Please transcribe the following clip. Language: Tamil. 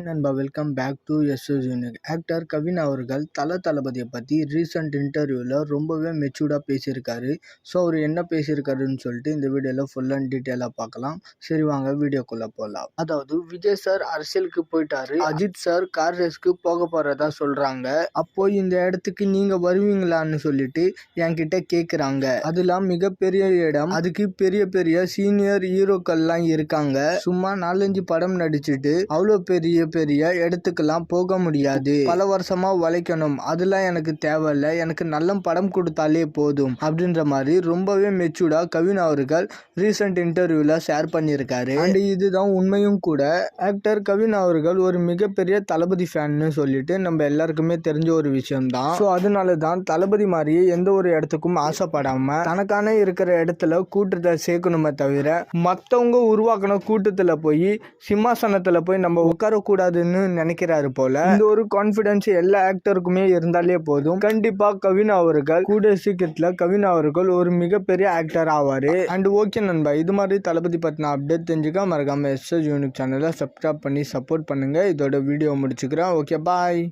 நண்பா welcome back to SS unique. Actor Kavin அவர்கள் தளபதியை பற்றி ரீசெண்ட் இன்டர்வியூவில் ரொம்பவே மெச்சூர்டாக பேசியிருக்காரு. ஸோ அவர் என்ன பேசியிருக்காருன்னு சொல்லிட்டு இந்த வீடியோவில் ஃபுல் அண்ட் டீட்டெயிலாக பார்க்கலாம். சரி வாங்க வீடியோக்குள்ளே போகலாம். அதாவது விஜய் சார் அரசியலுக்கு போயிட்டாரு, அஜித் சார் கார் ரேஸ்க்கு போக போகிறதா சொல்கிறாங்க. அப்போ இந்த இடத்துக்கு நீங்கள் வருவீங்களான்னு சொல்லிட்டு என்கிட்ட கேட்குறாங்க. அதெல்லாம் மிகப்பெரிய இடம், அதுக்கு பெரிய பெரிய சீனியர் ஹீரோக்கள்லாம் இருக்காங்க. சும்மா 4-5 படம் நடிச்சுட்டு அவ்வளோ பெரிய இடத்துக்கெல்லாம் போக முடியாது. பல வருஷமா உழைக்கணும், அதெல்லாம் எனக்கு தேவையில்லை, எனக்கு நல்ல படம் கொடுத்தாலே போதும் அப்படின்ற மாதிரி ரொம்பவே மெச்சூர்டா கவின் அவர்கள் ரீசெண்ட் இன்டர்வியூல ஷேர் பண்ணியிருக்காரு. அண்ட் இதுதான் உண்மையும் கூட. ஆக்டர் கவின் அவர்கள் ஒரு மிகப்பெரிய தளபதி ஃபேன்னு சொல்லிட்டு நம்ம எல்லாருக்குமே தெரிஞ்ச ஒரு விஷயம் தான். ஸோ அதனால தான் தளபதி மாதிரியே எந்த ஒரு இடத்துக்கும் ஆசைப்படாம தனக்கான இருக்கிற இடத்துல கூட்டத்தை சேர்க்கணுமே தவிர மற்றவங்க உருவாக்கின கூட்டத்தில் போய் சிம்மாசனத்தில் போய் நம்ம உட்காரக்கூடாதுன்னு நினைக்கிறாரு போல. இந்த ஒரு கான்ஃபிடன்ஸ் எல்லா ஆக்டருக்குமே இருந்தாலே போதும். கண்டிப்பா கவின் அவர்கள் கூட சீக்கிரத்தில் கவின் அவர்கள் ஒரு மிகப்பெரிய ஆக்டர் ஆவாரு. அண்ட் ஓகே நண்பா, இது மாதிரி தளபதி பற்றின அப்டேட் தெரிஞ்சுக்க மறக்காம எஸ்எஸ் யூனிக் சேனலை சப்ஸ்கிரைப் பண்ணி சப்போர்ட் பண்ணுங்க. இதோட வீடியோ முடிச்சுக்கிறேன். Okay bye.